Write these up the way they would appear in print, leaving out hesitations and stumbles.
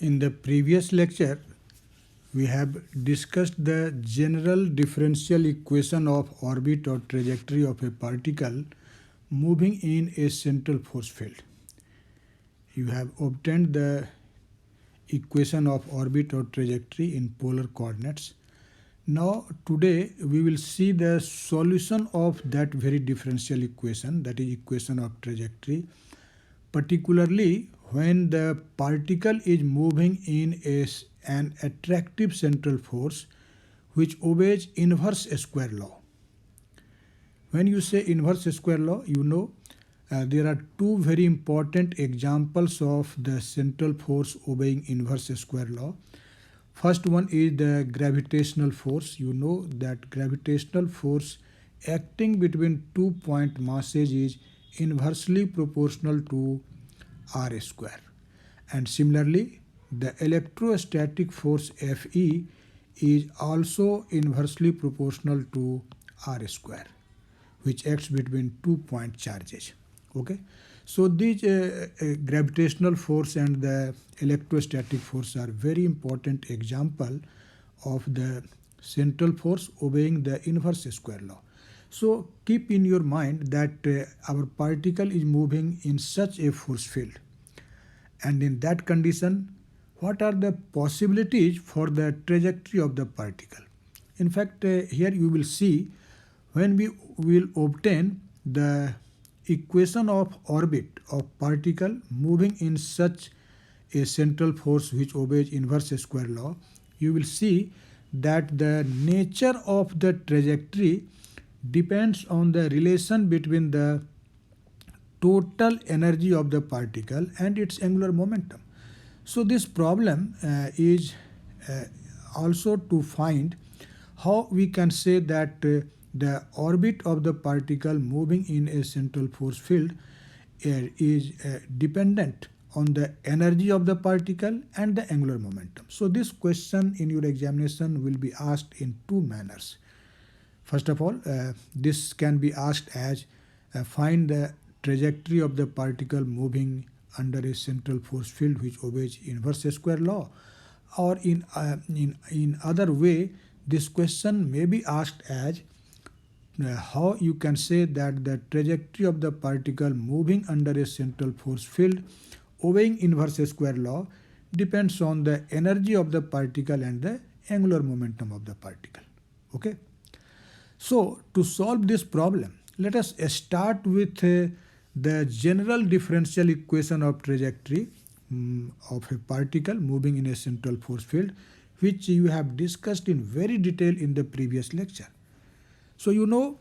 In the previous lecture, we have discussed the general differential equation of orbit or trajectory of a particle moving in a central force field. You have obtained the equation of orbit or trajectory in polar coordinates. Now today we will see the solution of that very differential equation, that is equation of trajectory, particularly when the particle is moving in an attractive central force which obeys inverse square law. When you say inverse square law, you know there are two very important examples of the central force obeying inverse square law. First one is the gravitational force. You know that gravitational force acting between 2 point masses is inversely proportional to r square. And similarly, the electrostatic force Fe is also inversely proportional to r square, which acts between 2 point charges. Okay, so these gravitational force and the electrostatic force are very important example of the central force obeying the inverse square law. So keep in your mind that our particle is moving in such a force field, and in that condition, what are the possibilities for the trajectory of the particle? In fact, here you will see when we will obtain the equation of orbit of particle moving in such a central force which obeys inverse square law, you will see that the nature of the trajectory depends on the relation between the total energy of the particle and its angular momentum. So this problem is also to find how we can say that the orbit of the particle moving in a central force field is dependent on the energy of the particle and the angular momentum. So this question in your examination will be asked in two manners. First of all, this can be asked as find the trajectory of the particle moving under a central force field which obeys inverse square law, or in other way, this question may be asked as how you can say that the trajectory of the particle moving under a central force field obeying inverse square law depends on the energy of the particle and the angular momentum of the particle. Okay. So to solve this problem, let us start with the general differential equation of trajectory of a particle moving in a central force field, which you have discussed in very detail in the previous lecture. So you know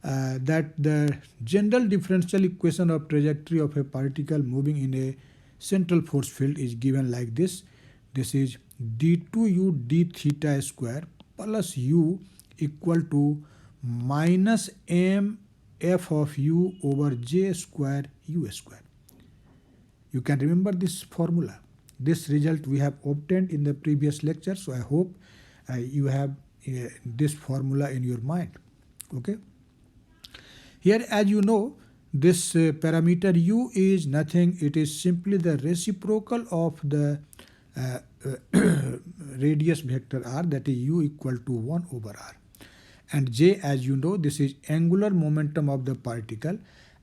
that the general differential equation of trajectory of a particle moving in a central force field is given like this. This is d2u d theta square plus u equal to minus m f of u over j square u square. You can remember this formula. This result we have obtained in the previous lecture, so I hope you have this formula in your mind. Okay. Here, as you know, this parameter u is nothing. It is simply the reciprocal of the radius vector r, that is u equal to 1 over r. And j, as you know, this is angular momentum of the particle,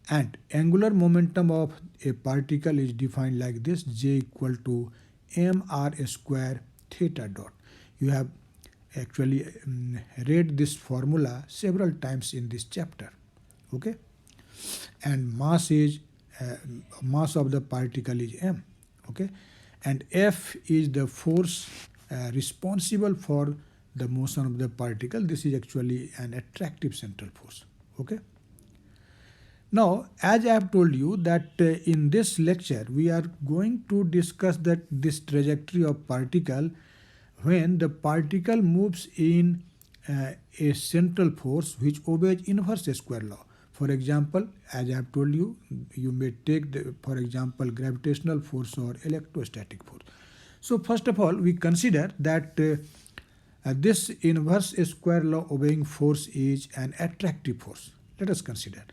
and angular momentum of a particle is defined like this: j equal to mr square theta dot. You have actually read this formula several times in this chapter. Okay, and mass is mass of the particle is m. Okay, and F is the force responsible for the motion of the particle. This is actually an attractive central force. Okay. Now, as I have told you that in this lecture we are going to discuss that this trajectory of particle when the particle moves in a central force which obeys inverse square law. For example, as I have told you, you may take for example gravitational force or electrostatic force. So first of all, we consider that this inverse square law obeying force is an attractive force. Let us consider.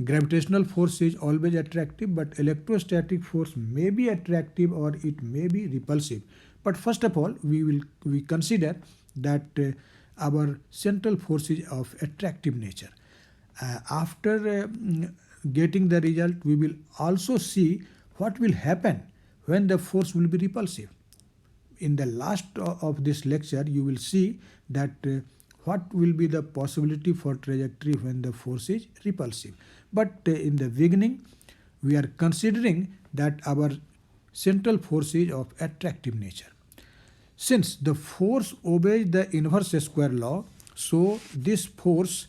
gravitational force is always attractive, but electrostatic force may be attractive or it may be repulsive. But first of all, we consider that our central force is of attractive nature. After getting the result, we will also see what will happen when the force will be repulsive. In the last of this lecture, you will see that what will be the possibility for trajectory when the force is repulsive. But in the beginning, we are considering that our central force is of attractive nature. Since the force obeys the inverse square law, so this force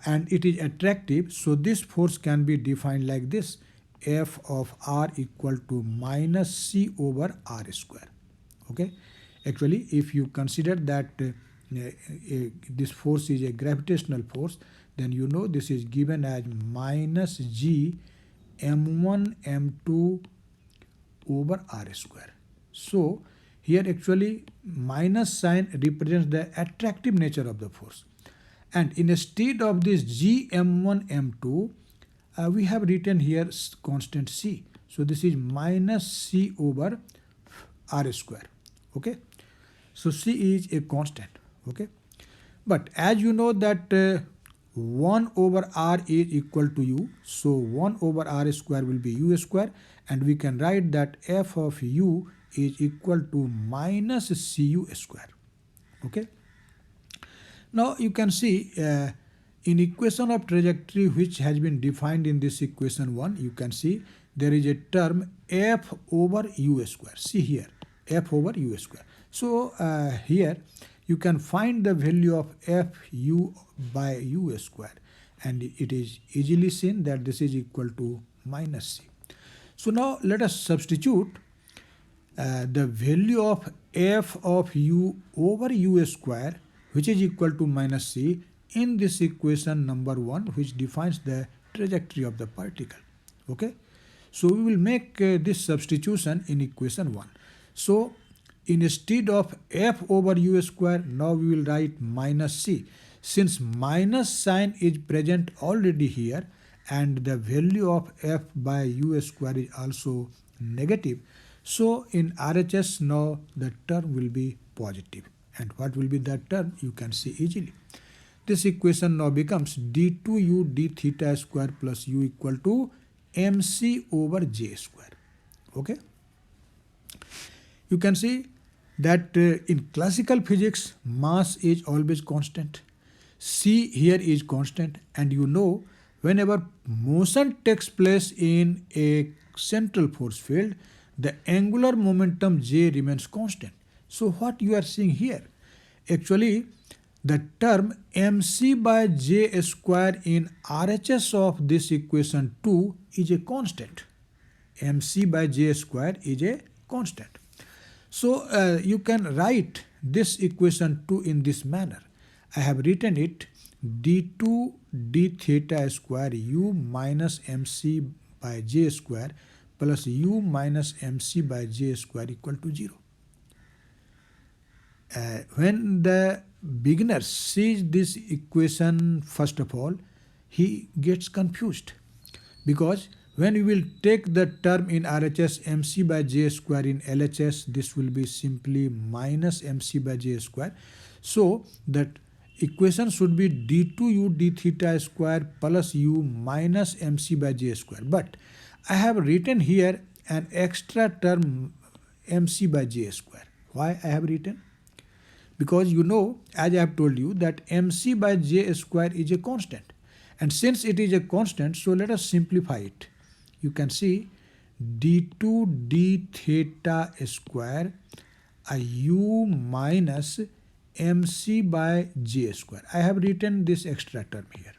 and it is attractive, so this force can be defined like this: F of r equal to minus c over r square. Okay, actually if you consider that this force is a gravitational force, then you know this is given as minus g m1 m2 over r square. So here actually minus sign represents the attractive nature of the force, and instead of this g m1 m2 we have written here constant c. So this is minus c over r square. Okay, so c is a constant. Okay, but as you know that 1 over r is equal to u, so 1 over r square will be u square, and we can write that f of u is equal to minus cu square. Okay, now you can see in equation of trajectory which has been defined in this equation 1, you can see there is a term f over u square. See here, f over u square. So here you can find the value of f u by u square, and it is easily seen that this is equal to minus c. So now let us substitute the value of f of u over u square, which is equal to minus c, in this equation number 1, which defines the trajectory of the particle. Okay, so we will make this substitution in equation 1. So instead of f over u square, now we will write minus c. Since minus sign is present already here and the value of f by u square is also negative, so in RHS now the term will be positive. And what will be that term? You can see easily. This equation now becomes d2u d theta square plus u equal to mc over j square. Okay, you can see that in classical physics mass is always constant, c here is constant, and you know whenever motion takes place in a central force field, the angular momentum j remains constant. So what you are seeing here, actually the term mc by j square in RHS of this equation 2 is a constant. mc by j square is a constant. So you can write this equation 2 in this manner. I have written it d2 d theta square u minus mc by j square plus u minus mc by j square equal to 0. When the beginner sees this equation, first of all, he gets confused, because when we will take the term in RHS mc by j square in LHS, this will be simply minus mc by j square. So that equation should be d2u d theta square plus u minus mc by j square. But I have written here an extra term mc by j square. Why I have written? Because you know, as I have told you, that mc by j square is a constant. And since it is a constant, so let us simplify it. You can see d2 d theta square u minus mc by j square. I have written this extra term here.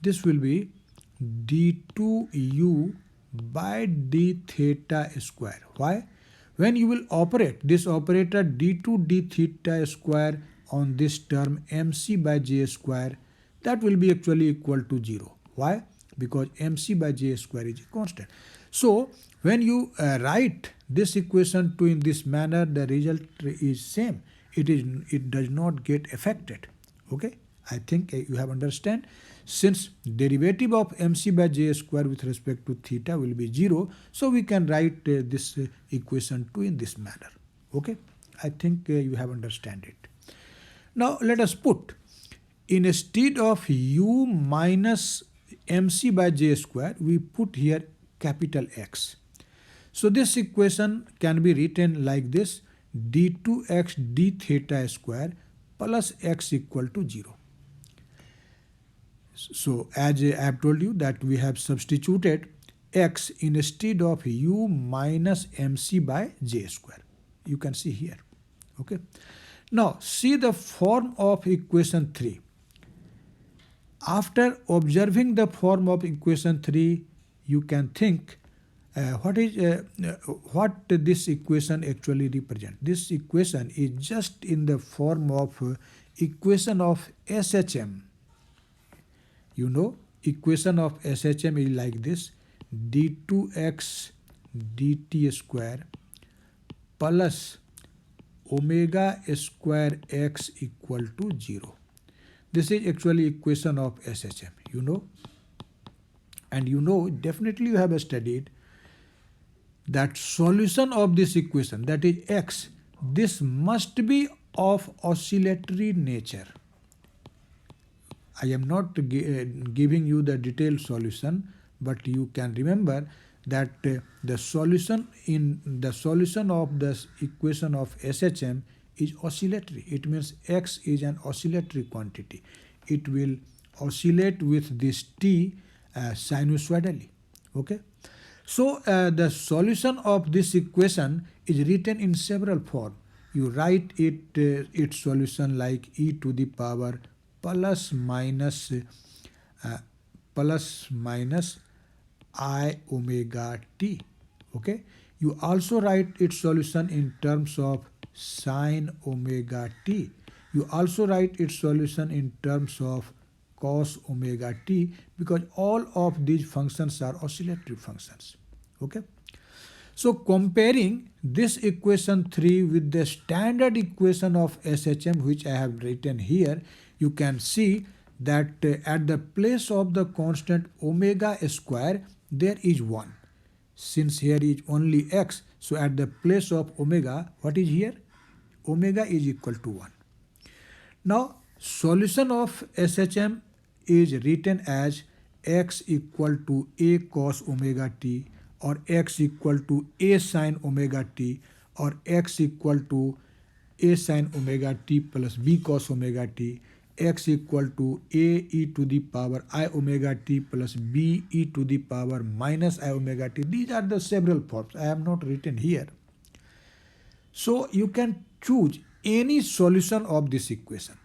This will be d2u by d theta square. Why? When you will operate this operator d2 d theta square on this term mc by j square, that will be actually equal to 0. Why? Because mc by j square is a constant. So when you write this equation 2 in this manner, the result is same. It does not get affected. Okay, I think you have understand. since derivative of mc by j square with respect to theta will be 0, so we can write this equation 2 in this manner. Okay, I think you have understand it. Now let us put, instead of u minus mc by j square, we put here capital X. So this equation can be written like this: d2x d theta square plus x equal to 0. So as I have told you that we have substituted x instead of u minus mc by j square. You can see here. Okay. Now see the form of equation 3. After observing the form of equation 3, you can think what this equation actually represents. This equation is just in the form of equation of SHM. You know, equation of SHM is like this: d2x dt square plus omega square x equal to 0. This is actually equation of SHM, you know. And you know, definitely you have studied that solution of this equation, that is x, this must be of oscillatory nature. I am not giving you the detailed solution, but you can remember that the solution of the equation of SHM is oscillatory. It means x is an oscillatory quantity. It will oscillate with this t sinusoidally. Okay. So the solution of this equation is written in several forms. You write its solution like e to the power plus minus I omega t. Okay. You also write its solution in terms of sine omega t. You also write its solution in terms of cos omega t, because all of these functions are oscillatory functions. Okay. So comparing this equation 3 with the standard equation of SHM, which I have written here, you can see that at the place of the constant omega square, there is 1. Since here is only x, so at the place of omega, what is here? Omega is equal to 1. Now, solution of SHM is written as x equal to a cos omega t, or x equal to a sin omega t, or x equal to a sin omega t plus b cos omega t, x equal to a e to the power I omega t plus b e to the power minus I omega t. These are the several forms. I have not written here. So you can choose any solution of this equation.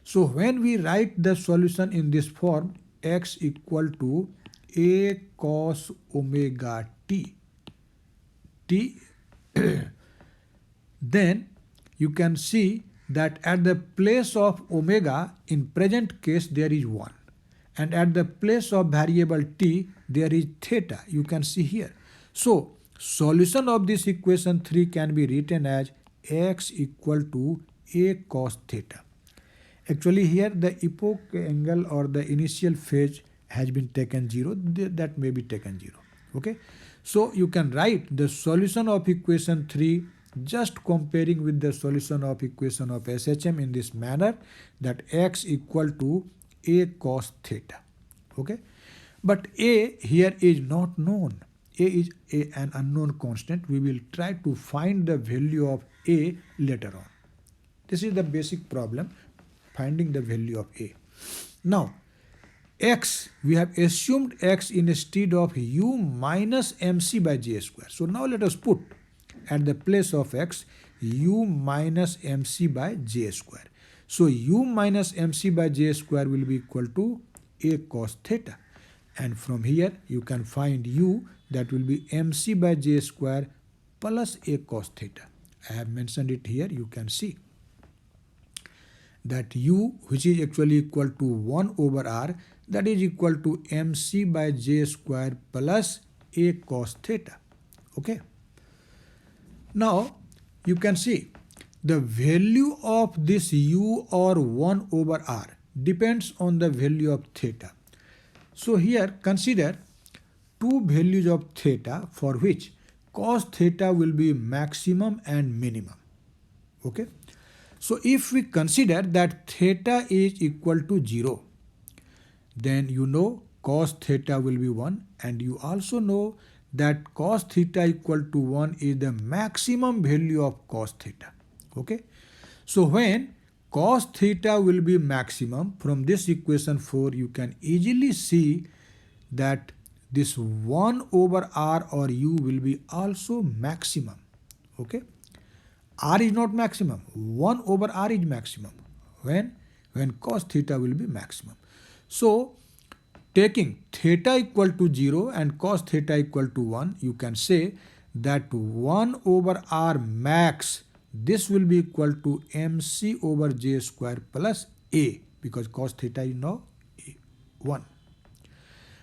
So when we write the solution in this form, x equal to a cos omega t, then you can see that at the place of omega, in present case, there is 1. And at the place of variable t, there is theta. You can see here. So solution of this equation 3 can be written as x equal to a cos theta. Actually here the epoch angle or the initial phase has been taken 0. That may be taken 0. Okay. So you can write the solution of equation 3 just comparing with the solution of equation of SHM in this manner, that x equal to a cos theta. Okay. But a here is not known. A is an unknown constant. We will try to find the value of a later on. This is the basic problem, finding the value of a. Now, x, we have assumed x instead of u minus mc by j square. So now let us put at the place of x u minus mc by j square. So u minus mc by j square will be equal to a cos theta. And from here you can find u, that will be mc by j square plus a cos theta. I have mentioned it here. You can see that u, which is actually equal to 1 over r, that is equal to mc by j square plus a cos theta. Okay. Now you can see the value of this u or 1 over r depends on the value of theta. So here consider two values of theta for which cos theta will be maximum and minimum. Okay. So if we consider that theta is equal to 0, then you know cos theta will be 1, and you also know that cos theta equal to 1 is the maximum value of cos theta. Okay. So when cos theta will be maximum, from this equation 4 you can easily see that this 1 over r or u will be also maximum. Okay. R is not maximum. 1 over r is maximum. When cos theta will be maximum. So taking theta equal to 0 and cos theta equal to 1, you can say that 1 over r max, this will be equal to mc over j square plus a, because cos theta is now 1.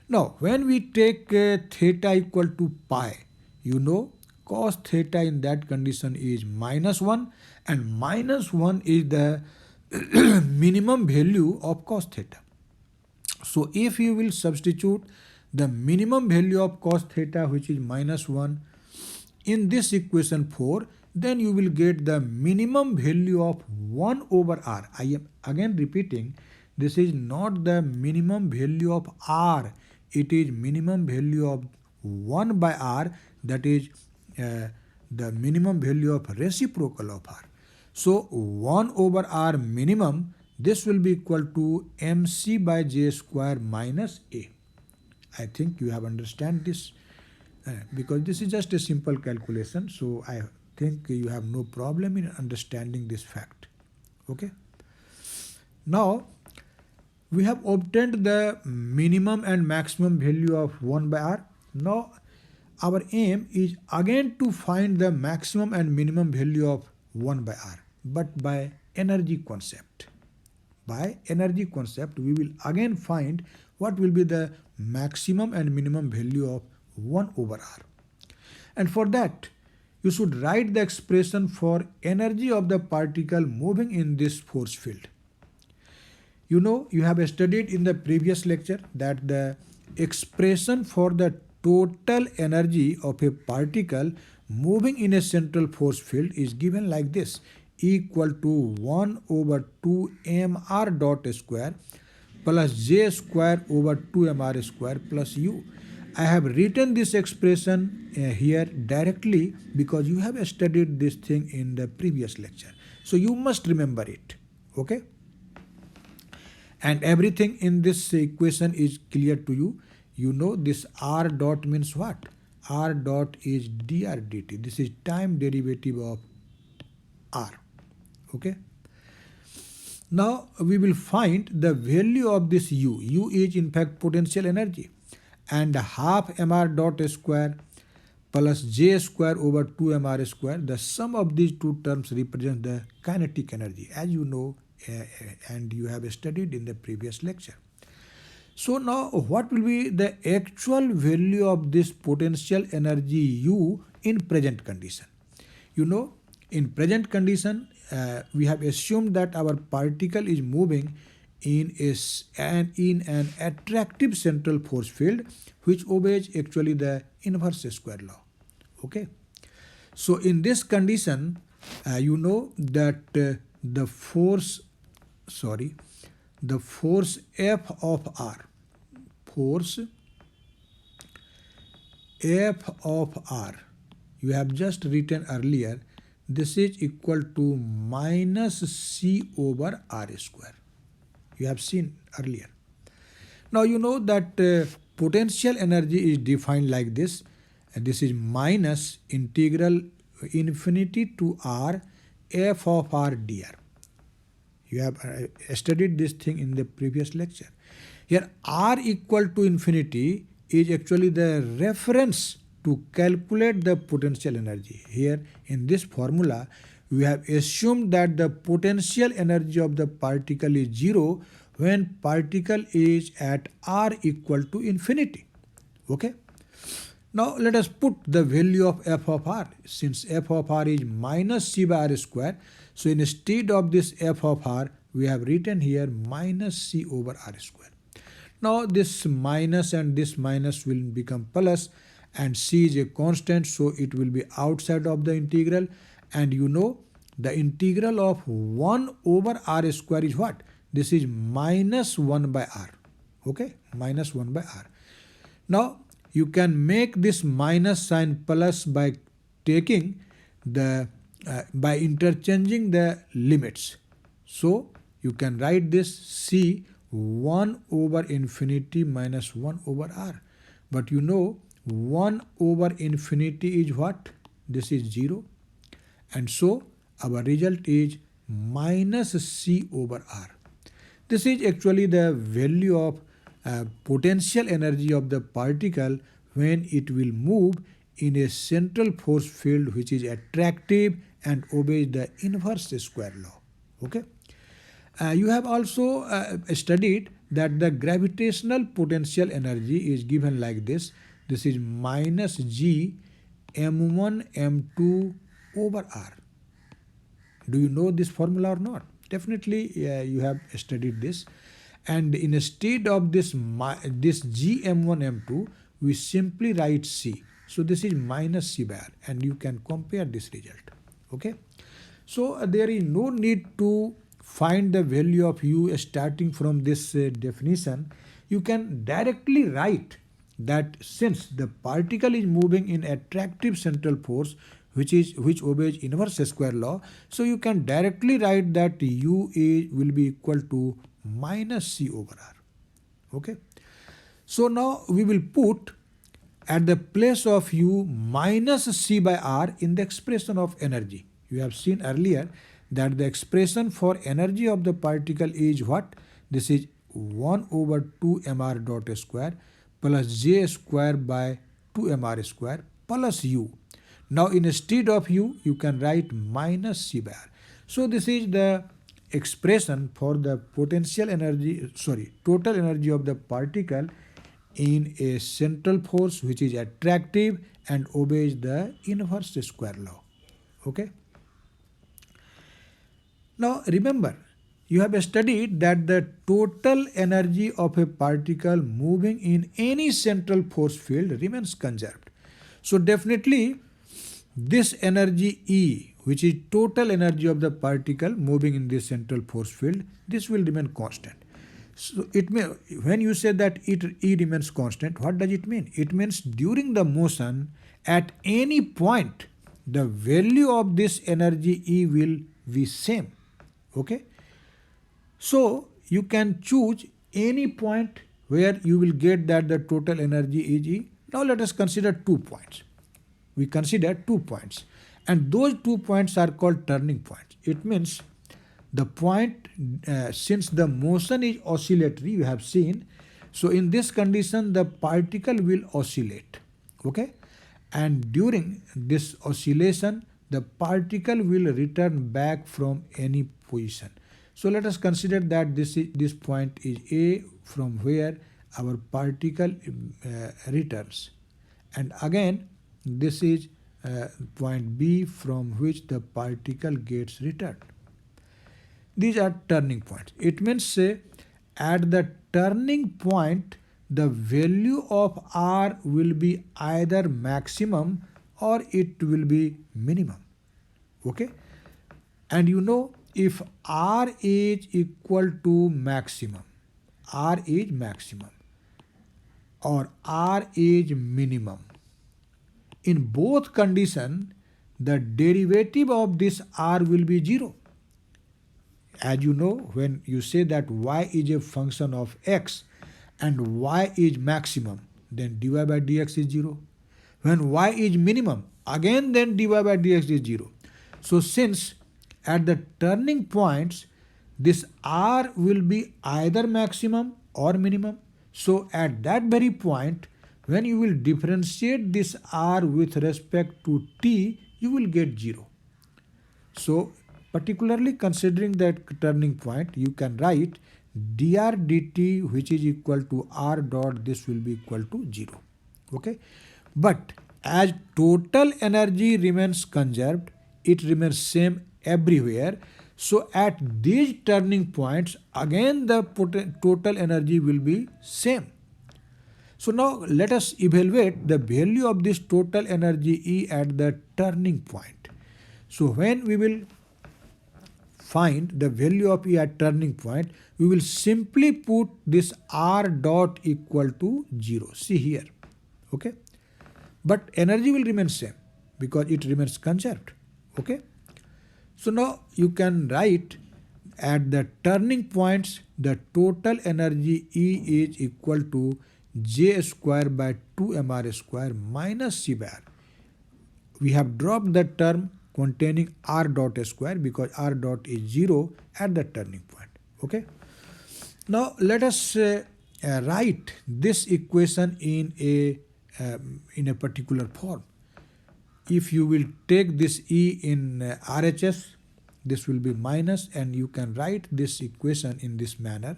Now when we take theta equal to pi, you know cos theta in that condition is -1, and -1 is the minimum value of cos theta. So if you will substitute the minimum value of cos theta, which is -1, in this equation 4, then you will get the minimum value of 1 over r. I am again repeating, this is not the minimum value of r, it is minimum value of 1 by r, that is the minimum value of reciprocal of r. So 1 over r minimum, this will be equal to mc by j square minus a. I think you have understand this because this is just a simple calculation. So I think you have no problem in understanding this fact. Okay. Now we have obtained the minimum and maximum value of 1 by r. Now our aim is again to find the maximum and minimum value of 1 by r, but by energy concept. By energy concept, we will again find what will be the maximum and minimum value of 1 over r. And for that, you should write the expression for energy of the particle moving in this force field. You know, you have studied in the previous lecture that the expression for the total energy of a particle moving in a central force field is given like this, equal to 1 over 2 mr dot square plus j square over 2 mr square plus u. I have written this expression here directly because you have studied this thing in the previous lecture. So you must remember it. Okay? And everything in this equation is clear to you. You know this r dot means what? R dot is dr dt. This is time derivative of r. Okay. Now we will find the value of this u. U is in fact potential energy, and half mr dot square plus j square over 2 mr square. The sum of these two terms represents the kinetic energy, as you know and you have studied in the previous lecture. So now what will be the actual value of this potential energy U in present condition? You know, in present condition, we have assumed that our particle is moving in an attractive central force field which obeys actually the inverse square law. Okay. So in this condition, you know that the force F of r, you have just written earlier, this is equal to minus c over r square. You have seen earlier. Now you know that potential energy is defined like this, and this is minus integral infinity to r f of r dr. You have studied this thing in the previous lecture. Here r equal to infinity is actually the reference to calculate the potential energy. Here in this formula, we have assumed that the potential energy of the particle is 0 when particle is at r equal to infinity. Okay. Now let us put the value of f of r. Since f of r is minus c by r square, so instead of this f of r, we have written here minus c over r square. Now this minus and this minus will become plus, and c is a constant, so it will be outside of the integral. And you know the integral of 1 over r square is what? This is minus 1 by r. Okay, minus 1 by r. Now you can make this minus sign plus by taking the by interchanging the limits. So you can write this c 1 over infinity minus 1 over r. But you know 1 over infinity is what? This is 0. And so our result is minus c over r. This is actually the value of potential energy of the particle when it will move in a central force field which is attractive and obeys the inverse square law. Okay. You have also studied that the gravitational potential energy is given like this. This is minus g m1 m2 over r. Do you know this formula or not? Definitely you have studied this. And instead of this g m1 m2, we simply write c. So this is minus c by r, and you can compare this result. Okay. So there is no need to find the value of u starting from this definition. You can directly write that since the particle is moving in attractive central force which obeys inverse square law, so you can directly write that u will be equal to minus c over r. Okay. So now we will put at the place of u minus c by r in the expression of energy. You have seen earlier that the expression for energy of the particle is what? This is 1 over 2 mr dot square plus j square by 2 mr square plus u. Now instead of u, you can write minus c by r. So this is the expression for the potential energy, total energy of the particle in a central force which is attractive and obeys the inverse square law. Okay. Now remember, you have studied that the total energy of a particle moving in any central force field remains conserved. So definitely this energy E, which is total energy of the particle moving in this central force field, this will remain constant. So it may, when you say that E remains constant, what does it mean? It means during the motion at any point the value of this energy E will be same. Okay. So you can choose any point where you will get that the total energy is E. Now let us consider 2 points. We consider 2 points, and those 2 points are called turning points. It means the point, since the motion is oscillatory, you have seen, so in this condition the particle will oscillate. Okay. And during this oscillation the particle will return back from any position. So let us consider that this point is A, from where our particle returns, and again this is point B, from which the particle gets returned. These are turning points. It means at the turning point the value of R will be either maximum or it will be minimum. Okay. And you know, if R is equal to maximum, R is maximum or R is minimum, in both conditions the derivative of this R will be 0. As you know, when you say that y is a function of x and y is maximum, then dy by dx is 0. When y is minimum, again then dy by dx is 0. So since at the turning points this R will be either maximum or minimum, so at that very point when you will differentiate this R with respect to t, you will get 0. So particularly considering that turning point, you can write dr dt, which is equal to R dot, this will be equal to 0. Okay. But as total energy remains conserved, it remains same everywhere. So at these turning points, again the total energy will be same. So now let us evaluate the value of this total energy E at the turning point. So when we will find the value of E at turning point, we will simply put this R dot equal to 0. See here. Okay. But energy will remain same because it remains conserved. Okay. So now you can write at the turning points the total energy E is equal to J square by 2 mr square minus C by R. We have dropped the term containing R dot square because R dot is 0 at the turning point. Okay. Now let us write this equation in a particular form. If you will take this E in RHS, this will be minus, and you can write this equation in this manner.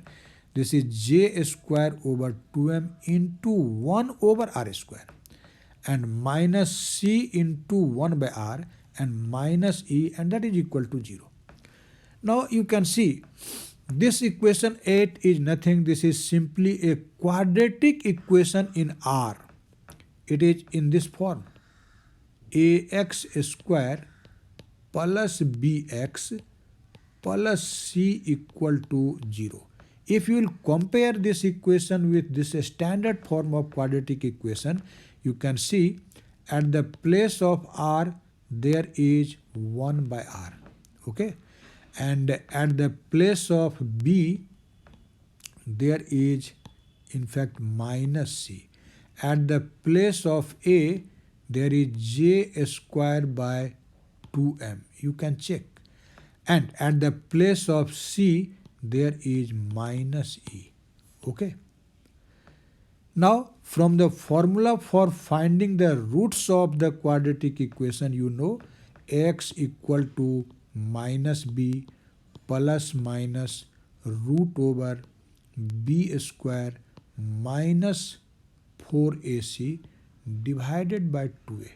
This is J square over 2m into 1 over R square, and minus C into 1 by R, and minus E, and that is equal to 0. Now you can see this equation 8 is nothing. This is simply a quadratic equation in R. It is in this form: ax square plus bx plus c equal to 0. If you will compare this equation with this standard form of quadratic equation, you can see at the place of R there is 1 by R. Okay. And at the place of B there is in fact minus C. At the place of A there is J square by 2m. You can check. And at the place of C there is minus E. Okay. Now from the formula for finding the roots of the quadratic equation, you know x equal to minus b plus minus root over b square minus 4ac divided by 2a.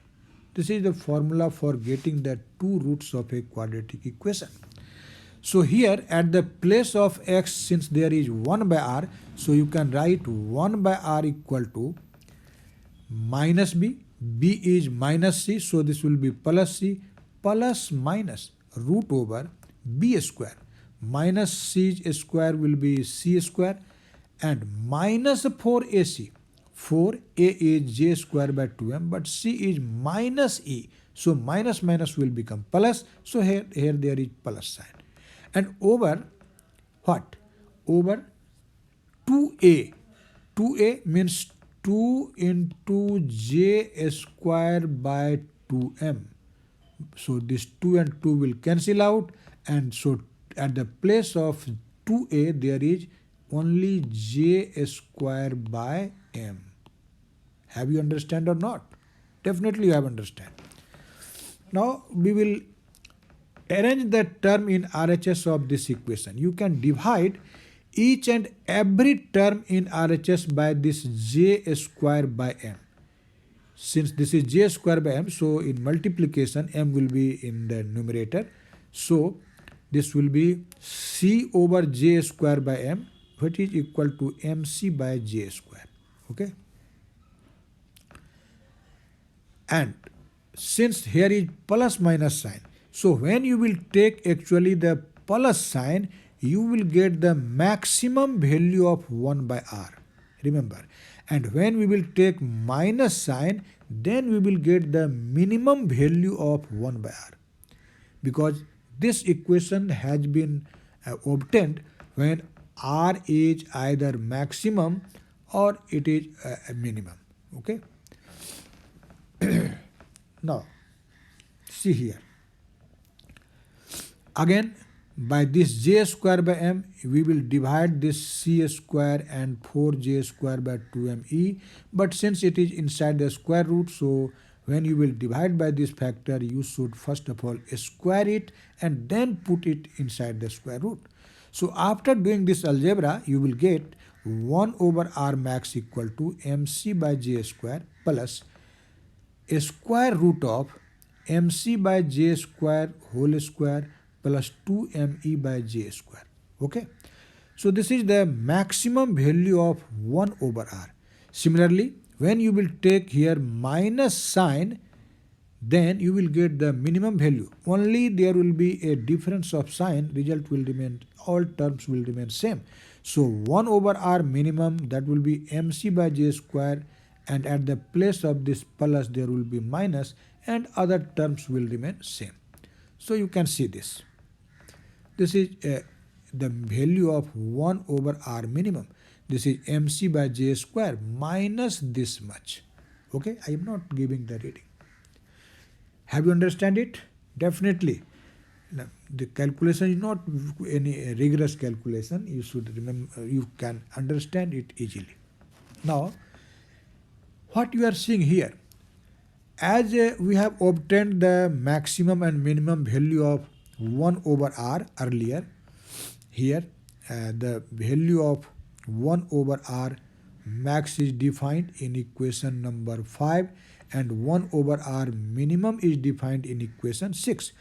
This is the formula for getting the two roots of a quadratic equation. So here at the place of x, since there is 1 by r, so you can write 1 by r equal to minus b. B is minus c, so this will be plus c plus minus root over b square. Minus c square will be c square and minus 4ac. 4a is j square by 2m, but c is minus e. So minus minus will become plus. So here there is plus sign. And over what? Over 2a. 2a means 2 into j square by 2m. So this 2 and 2 will cancel out, and so at the place of 2a there is only j square by m. Have you understand or not? Definitely you have understand. Now we will arrange the term in RHS of this equation. You can divide each and every term in RHS by this j square by m. Since this is j square by m, so in multiplication m will be in the numerator. So this will be c over j square by m, which is equal to mc by j square. Okay. And since here is plus minus sign, so when you will take actually the plus sign, you will get the maximum value of 1 by r. Remember. And when we will take minus sign, then we will get the minimum value of 1 by r. Because this equation has been obtained when r is either maximum or it is a minimum. Okay. Now, see here. Again, by this j square by m, we will divide this c square and 4j square by 2me. But since it is inside the square root, so when you will divide by this factor, you should first of all square it and then put it inside the square root. So after doing this algebra, you will get 1 over r max equal to mc by j square plus a square root of mc by j square whole square plus 2me by j square. Okay. So this is the maximum value of 1 over r. Similarly, when you will take here minus sign, then you will get the minimum value. Only there will be a difference of sign, result will remain, all terms will remain same. So 1 over r minimum, that will be mc by j square, and at the place of this plus there will be minus, and other terms will remain same. So you can see this. This is the value of 1 over r minimum. This is mc by j square minus this much. Okay, I am not giving the reading. Have you understand it? Definitely. Now, the calculation is not any rigorous calculation. You should remember, you can understand it easily. Now, what you are seeing here, as we have obtained the maximum and minimum value of 1 over r earlier, here the value of 1 over r max is defined in equation number 5, and 1 over r minimum is defined in equation 6.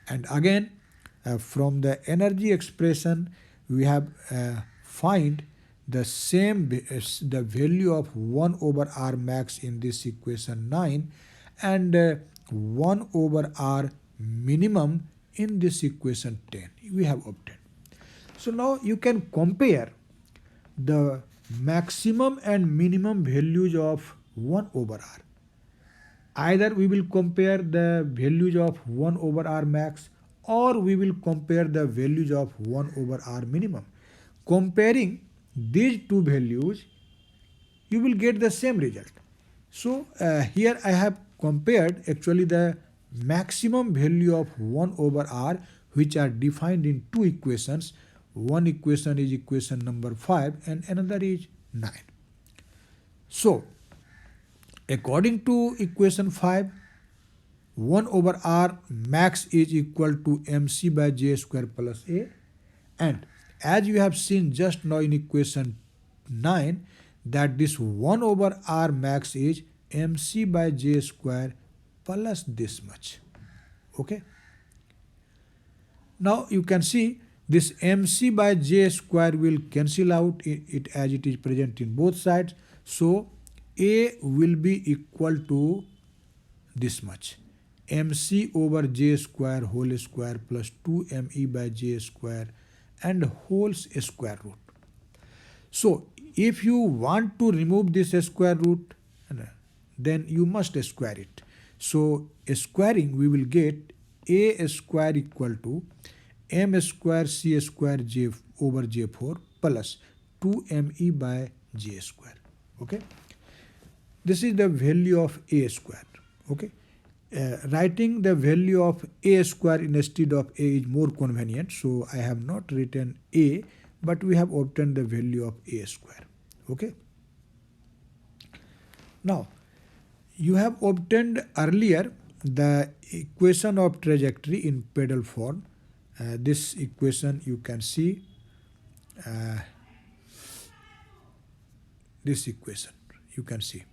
And again, from the energy expression, we have find the same the value of 1 over r max in this equation 9, and 1 over r minimum in this equation 10 we have obtained. So now you can compare the maximum and minimum values of 1 over r. Either we will compare the values of 1 over r max, or we will compare the values of 1 over r minimum. Comparing these two values, you will get the same result. So here I have compared actually the maximum value of 1 over r, which are defined in two equations. One equation is equation number 5 and another is 9. So according to equation 5, 1 over r max is equal to mc by j square plus a, and as you have seen just now in equation 9, that this 1 over r max is mc by j square plus this much. Okay. Now you can see this mc by j square will cancel out it as it is present in both sides. So a will be equal to this much, mc over j square whole square plus 2me by j square and whole square root. So if you want to remove this square root, then you must square it. So squaring, we will get a square equal to m square c square j over j4 plus 2me by j square. Okay. This is the value of a square. Okay. Writing the value of a square instead of a is more convenient. So I have not written a, but we have obtained the value of a square. Okay. Now, you have obtained earlier the equation of trajectory in pedal form. This equation you can see, this equation you can see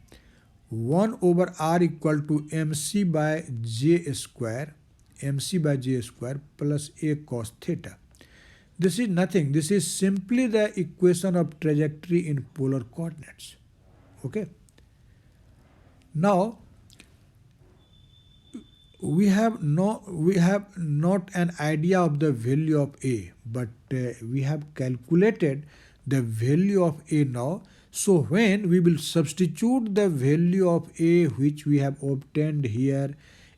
1 over r equal to mc by j square plus a cos theta. This is nothing. This is simply the equation of trajectory in polar coordinates. Okay. Now we have not an idea of the value of a, but we have calculated the value of a now. So when we will substitute the value of a which we have obtained here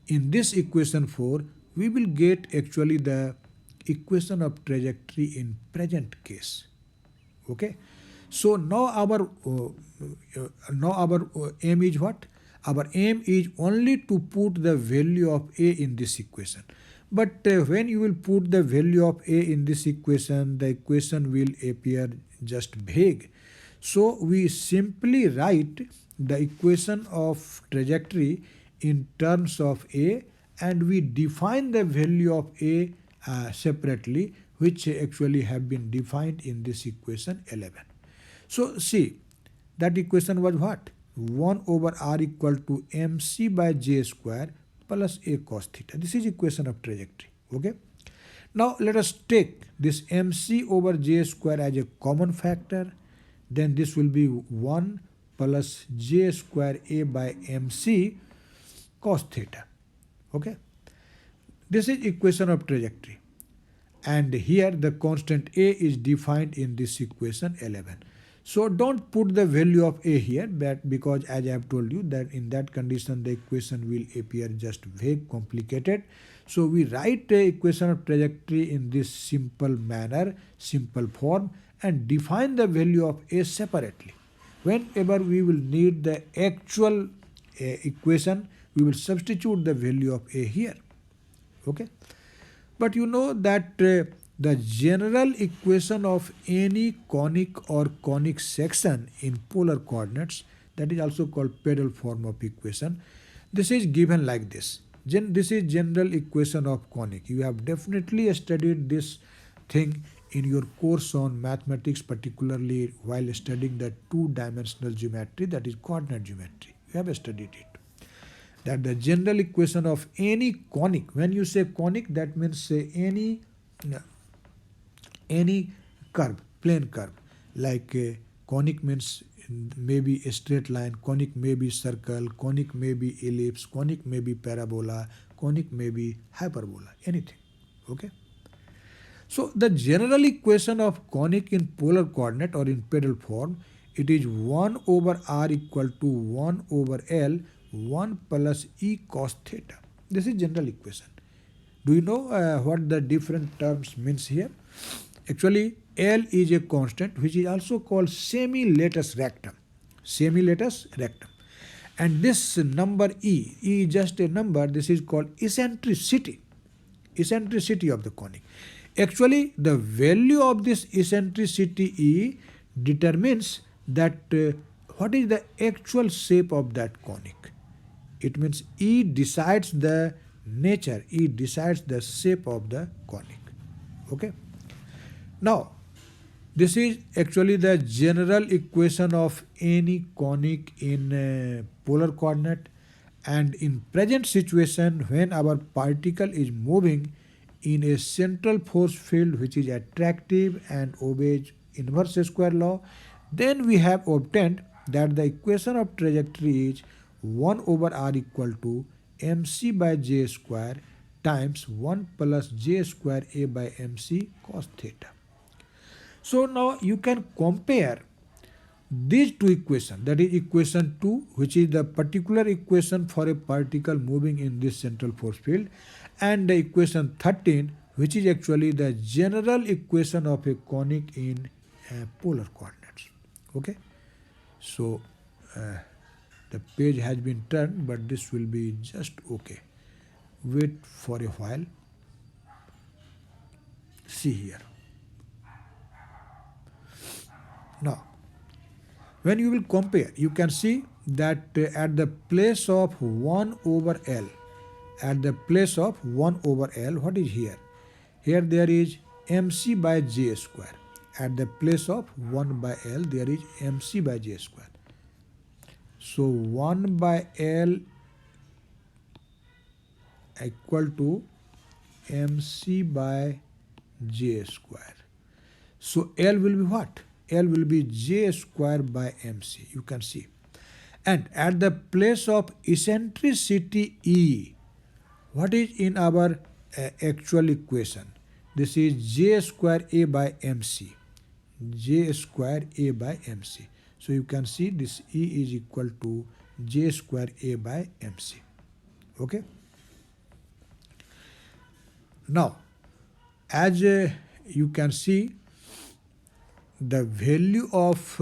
in this equation 4, we will get actually the equation of trajectory in present case. Okay. So now our aim is what? Our aim is only to put the value of a in this equation. But when you will put the value of a in this equation, the equation will appear just vague. So we simply write the equation of trajectory in terms of a, and we define the value of a separately, which actually have been defined in this equation 11. So see, that equation was what? 1 over r equal to mc by j square plus a cos theta. This is equation of trajectory. Okay. Now let us take this mc over j square as a common factor. Then this will be 1 plus j square a by mc cos theta. Okay. This is equation of trajectory. And here the constant a is defined in this equation 11. So don't put the value of a here, but because as I have told you that in that condition the equation will appear just vague, complicated. So we write the equation of trajectory in this simple manner, simple form, and define the value of a separately. Whenever we will need the actual equation, we will substitute the value of a here. Okay. But you know that the general equation of any conic or conic section in polar coordinates, that is also called pedal form of equation, this is given like this. This is general equation of conic. You have definitely studied this thing in your course on mathematics, particularly while studying the two-dimensional geometry, that is coordinate geometry. You have studied it. That the general equation of any conic, when you say conic, that means any curve, plane curve, like conic means maybe a straight line, conic may be circle, conic may be ellipse, conic may be parabola, conic may be hyperbola, anything. Okay. So the general equation of conic in polar coordinate or in pedal form, it is 1 over r equal to 1 over L 1 plus e cos theta. This is general equation. Do you know what the different terms means here? Actually, L is a constant which is also called semi-lattice rectum. Semi-lattice rectum. And this number E is just a number, this is called eccentricity. Eccentricity of the conic. Actually, the value of this eccentricity E determines that what is the actual shape of that conic. It means E decides the nature, E decides the shape of the conic. Okay. Now, this is actually the general equation of any conic in polar coordinate, and in present situation when our particle is moving in a central force field which is attractive and obeys inverse square law, then we have obtained that the equation of trajectory is 1 over r equal to mc by j square times 1 plus j square a by mc cos theta. So now you can compare these two equations, that is equation 2, which is the particular equation for a particle moving in this central force field, and the equation 13, which is actually the general equation of a conic in polar coordinates. Okay. So the page has been turned, but this will be just okay. Wait for a while. See here. Now, when you will compare, you can see that at the place of 1 over L, at the place of 1 over L, what is here? Here there is mc by j square. At the place of 1 by L, there is mc by j square. So 1 by L equal to mc by j square. So L will be what? L will be j square by mc. You can see. And at the place of eccentricity E, what is in our actual equation? This is j square a by mc. J square a by mc. So you can see this E is equal to j square a by mc. Okay. Now, as you can see, the value of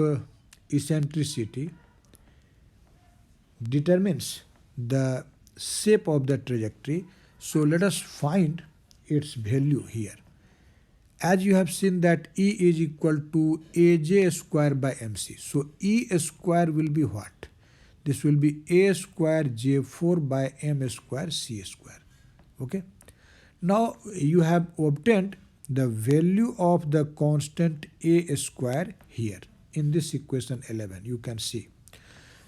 eccentricity determines the shape of the trajectory. So let us find its value here. As you have seen that E is equal to aj square by mc. So E square will be what? This will be a square j4 by m square c square. Okay. Now you have obtained the value of the constant a square here in this equation 11. You can see.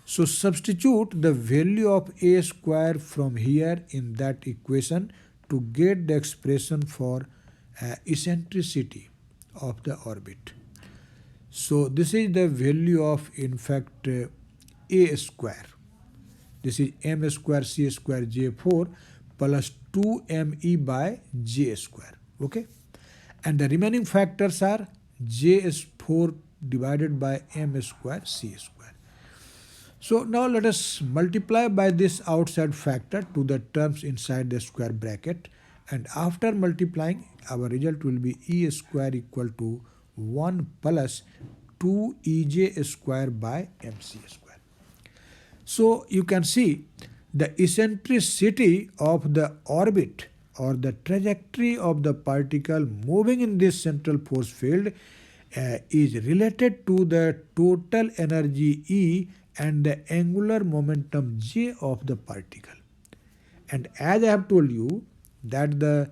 So substitute the value of a square from here in that equation to get the expression for eccentricity of the orbit. So this is the value of, in fact, a square. This is m square c square j4 plus 2me by j square. Okay, and the remaining factors are j4 divided by m square c square. So now let us multiply by this outside factor to the terms inside the square bracket, and after multiplying our result will be e square equal to 1 plus 2ej square by mc square. So you can see the eccentricity of the orbit or the trajectory of the particle moving in this central force field is related to the total energy E and the angular momentum J of the particle. And as I have told you that the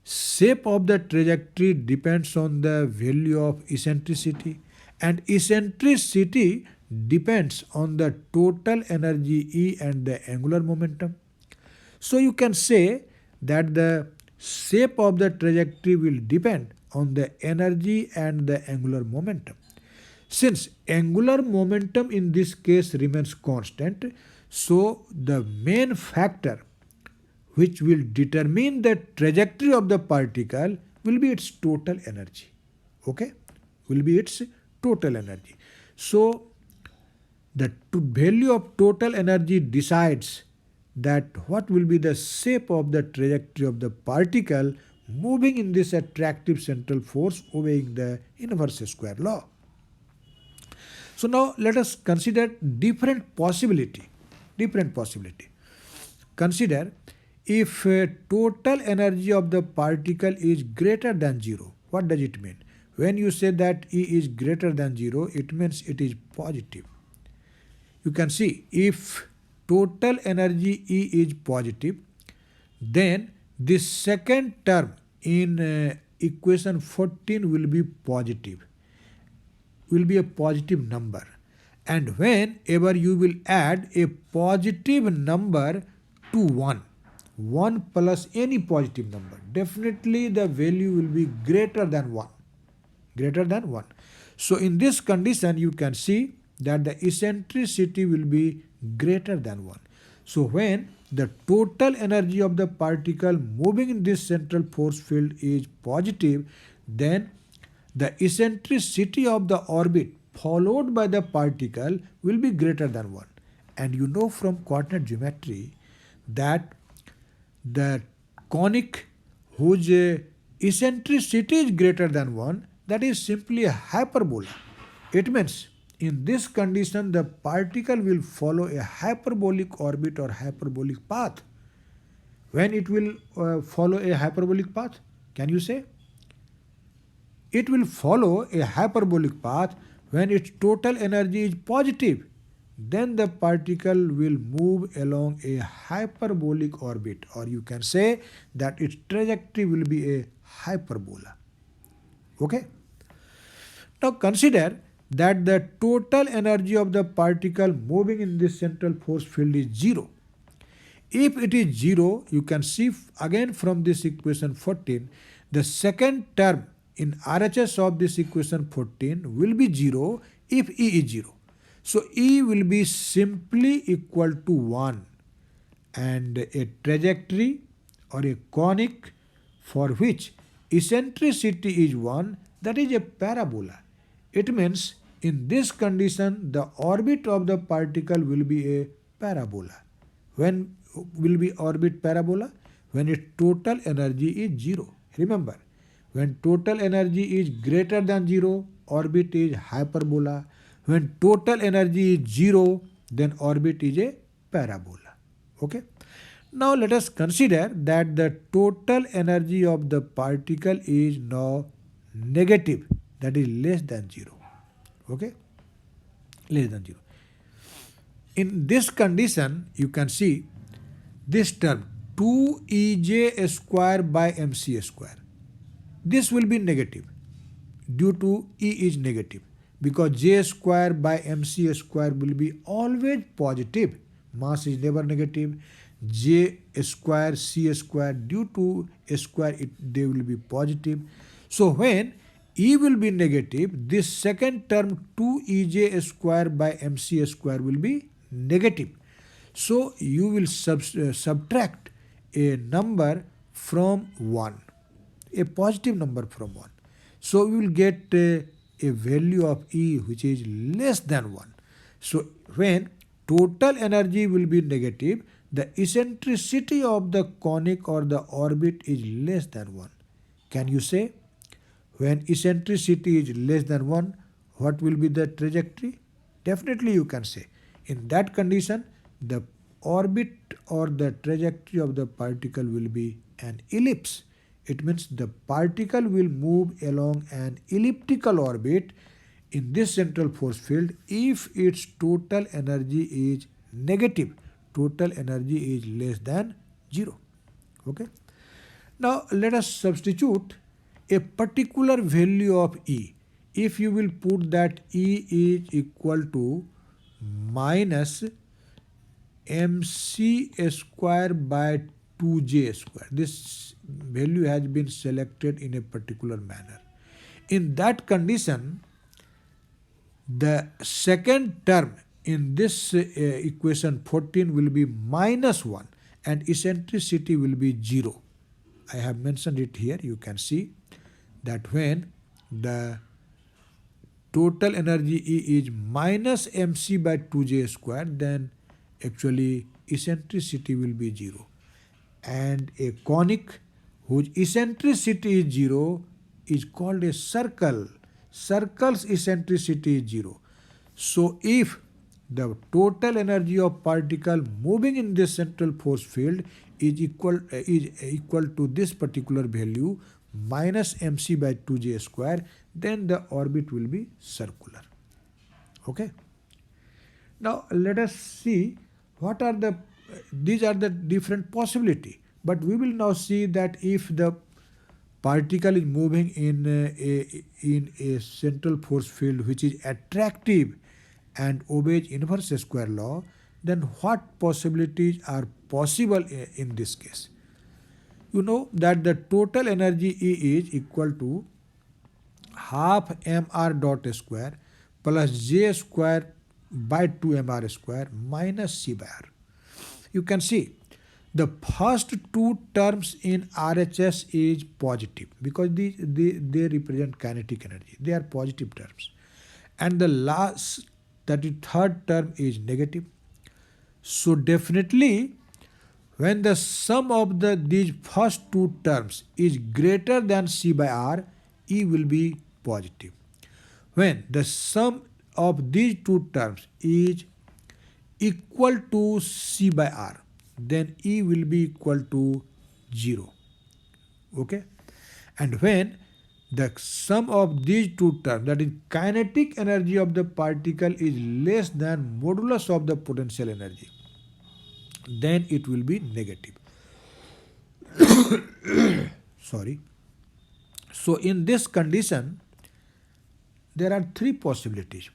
shape of the trajectory depends on the value of eccentricity, and eccentricity depends on the total energy E and the angular momentum. So you can say that the shape of the trajectory will depend on the energy and the angular momentum. Since angular momentum in this case remains constant, so the main factor which will determine the trajectory of the particle will be its total energy. Okay, will be its total energy. So the value of total energy decides that what will be the shape of the trajectory of the particle moving in this attractive central force obeying the inverse square law. So now let us consider different possibility. Consider if total energy of the particle is greater than 0. What does it mean? When you say that E is greater than 0, it means it is positive. You can see if total energy E is positive, then this second term in equation 14 will be positive, will be a positive number. And whenever you will add a positive number to 1 plus any positive number, definitely the value will be greater than 1. So in this condition, you can see that the eccentricity will be greater than 1. So when the total energy of the particle moving in this central force field is positive, then the eccentricity of the orbit followed by the particle will be greater than 1. And you know from coordinate geometry that the conic whose eccentricity is greater than 1, that is simply a hyperbola. It means in this condition the particle will follow a hyperbolic orbit or hyperbolic path. When it will follow a hyperbolic path, can you say? It will follow a hyperbolic path when its total energy is positive. Then the particle will move along a hyperbolic orbit, or you can say that its trajectory will be a hyperbola. Okay? Now consider that the total energy of the particle moving in this central force field is 0. If it is 0, you can see again from this equation 14, the second term in RHS of this equation 14 will be 0 if E is 0. So E will be simply equal to 1, and a trajectory or a conic for which eccentricity is 1, that is a parabola. It means in this condition the orbit of the particle will be a parabola. When will be orbit parabola? When its total energy is 0. Remember, when total energy is greater than 0, orbit is hyperbola. When total energy is 0, then orbit is a parabola. Okay. Now let us consider that the total energy of the particle is now negative, that is less than 0. Okay, less than 0. In this condition, you can see this term 2ej square by mc square. This will be negative due to E is negative, because j square by mc square will be always positive. Mass is never negative. j square, c square, due to a square they will be positive. So when e will be negative, this second term 2ej square by mc square will be negative. So you will subtract a number from 1, a positive number from 1. So we will get a value of E which is less than 1. So when total energy will be negative, the eccentricity of the conic or the orbit is less than 1. Can you say? When eccentricity is less than 1, what will be the trajectory? Definitely you can say. In that condition, the orbit or the trajectory of the particle will be an ellipse. It means the particle will move along an elliptical orbit in this central force field if its total energy is negative. Total energy is less than 0. Okay. Now let us substitute a particular value of E. If you will put that E is equal to minus mc square by 2j square. This value has been selected in a particular manner. In that condition, the second term in this equation 14 will be minus 1 and eccentricity will be 0. I have mentioned it here. You can see that when the total energy E is minus mc by 2j square, then actually eccentricity will be 0. And a conic whose eccentricity is 0 is called a circle. Circle's eccentricity is 0. So if the total energy of particle moving in this central force field is equal to this particular value minus mc by 2j square, then the orbit will be circular. Okay. Now let us see what are these are the different possibility. But we will now see that if the particle is moving in a central force field which is attractive and obeys inverse square law, then what possibilities are possible in this case? You know that the total energy E is equal to half mr dot square plus j square by 2 mr square minus c by r. You can see the first two terms in RHS is positive because they represent kinetic energy. They are positive terms. And the last, that is third term, is negative. So definitely when the sum of these first two terms is greater than c by r, E will be positive. When the sum of these two terms is equal to c by r, then E will be equal to 0. Okay. And when the sum of these two terms, that is kinetic energy of the particle, is less than modulus of the potential energy, then it will be negative. Sorry. So in this condition, there are three possibilities,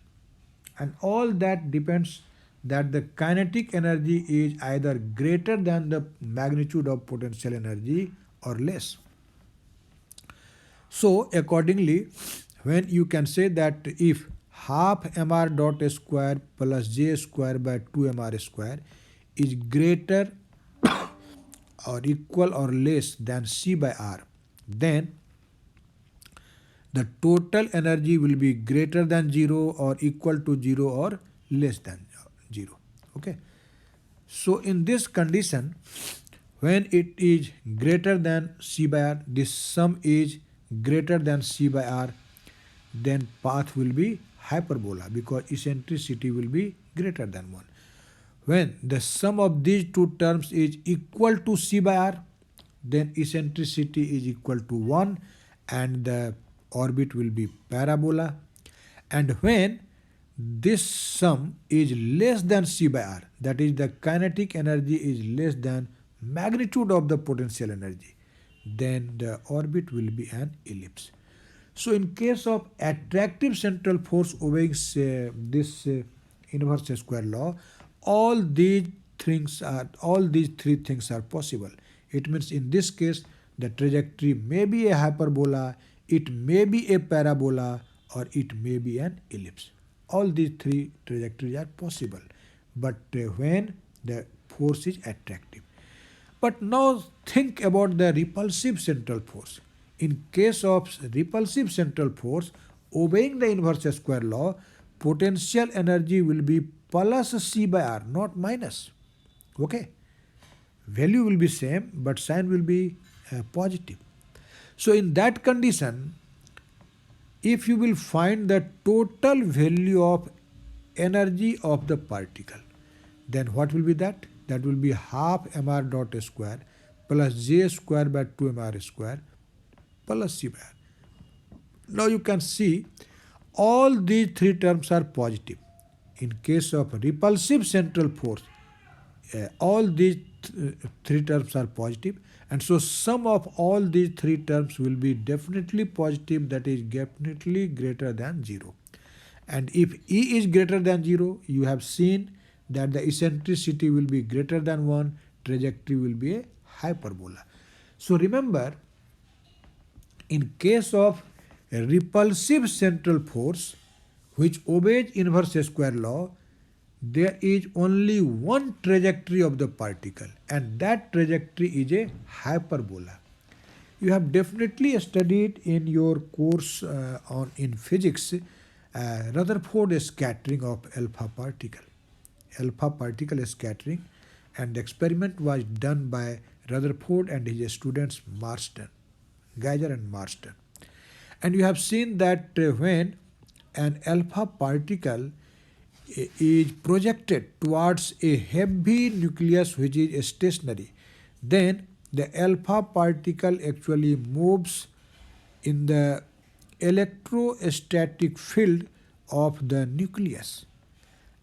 and all that depends that the kinetic energy is either greater than the magnitude of potential energy or less. So accordingly, when you can say that if half mr dot square plus j square by 2 mr square is greater or equal or less than c by r, then the total energy will be greater than 0 or equal to 0 or less than 0. Okay. So in this condition, when it is greater than c by r, this sum is greater than c by r, then path will be hyperbola because eccentricity will be greater than 1. When the sum of these two terms is equal to c by r, then eccentricity is equal to 1 and the orbit will be parabola. And when this sum is less than c by r, that is the kinetic energy is less than magnitude of the potential energy, then the orbit will be an ellipse. So in case of attractive central force obeying this inverse square law, all these all these three things are possible. It means in this case the trajectory may be a hyperbola, it may be a parabola, or it may be an ellipse. All these three trajectories are possible, but when the force is attractive. But now think about the repulsive central force. In case of repulsive central force, obeying the inverse square law, potential energy will be plus C by R, not minus. Okay? Value will be same, but sign will be positive. So in that condition, if you will find the total value of energy of the particle, then what will be that? That will be half mr dot square plus j square by 2mr square plus c by r. Now you can see all these three terms are positive. In case of repulsive central force, all these three terms are positive, and so sum of all these three terms will be definitely positive, that is definitely greater than 0. And if E is greater than 0, you have seen that the eccentricity will be greater than 1, trajectory will be a hyperbola. So remember, in case of a repulsive central force which obeys inverse square law, there is only one trajectory of the particle, and that trajectory is a hyperbola. You have definitely studied in your course in physics Rutherford scattering of alpha particle scattering, and the experiment was done by Rutherford and his students Geiger and Marston. And you have seen that when an alpha particle is projected towards a heavy nucleus which is stationary, then the alpha particle actually moves in the electrostatic field of the nucleus.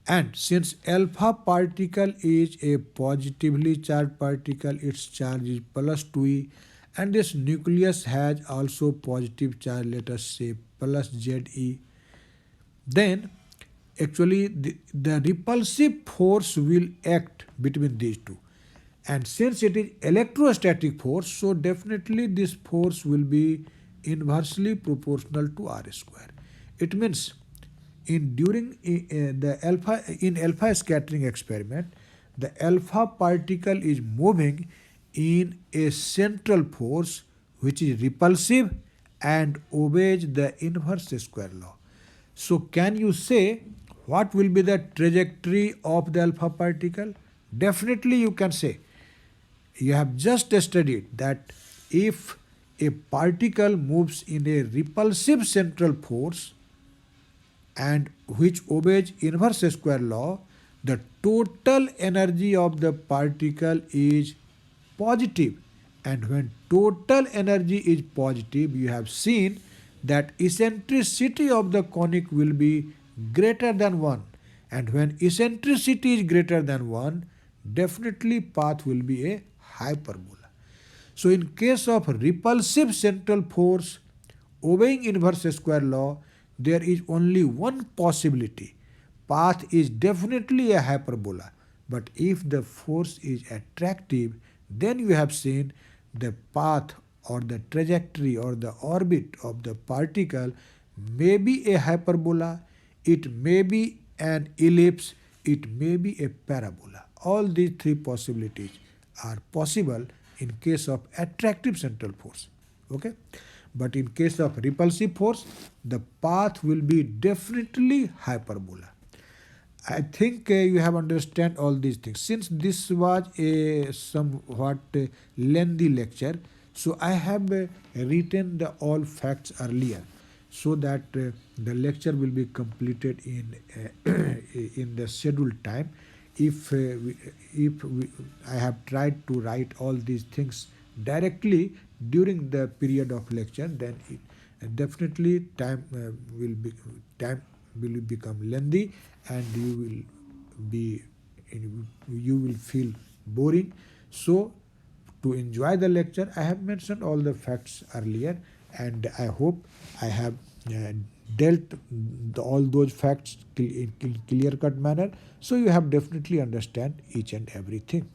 And since alpha particle is a positively charged particle, its charge is plus 2e, and this nucleus has also positive charge, let us say plus Ze, then actually the repulsive force will act between these two. And since it is electrostatic force, so definitely this force will be inversely proportional to R square. It means during alpha scattering experiment, the alpha particle is moving in a central force which is repulsive and obeys the inverse square law. So can you say what will be the trajectory of the alpha particle? Definitely you can say. You have just studied that if a particle moves in a repulsive central force and which obeys inverse square law, the total energy of the particle is positive. And when total energy is positive, you have seen that eccentricity of the conic will be greater than 1. And when eccentricity is greater than 1, definitely path will be a hyperbola. So in case of repulsive central force obeying inverse square law, there is only one possibility. Path is definitely a hyperbola. But if the force is attractive, then you have seen the path or the trajectory or the orbit of the particle may be a hyperbola, it may be an ellipse, it may be a parabola. All these three possibilities are possible in case of attractive central force. Okay? But in case of repulsive force, the path will be definitely hyperbola. I think you have understand all these things. Since this was a somewhat lengthy lecture, so I have written the all facts earlier, so that the lecture will be completed in in the scheduled time. If I have tried to write all these things directly during the period of lecture, then definitely time will become lengthy, and you will feel boring. So to enjoy the lecture, I have mentioned all the facts earlier, and I hope I have dealt all those facts in clear cut manner, so you have definitely understand each and everything.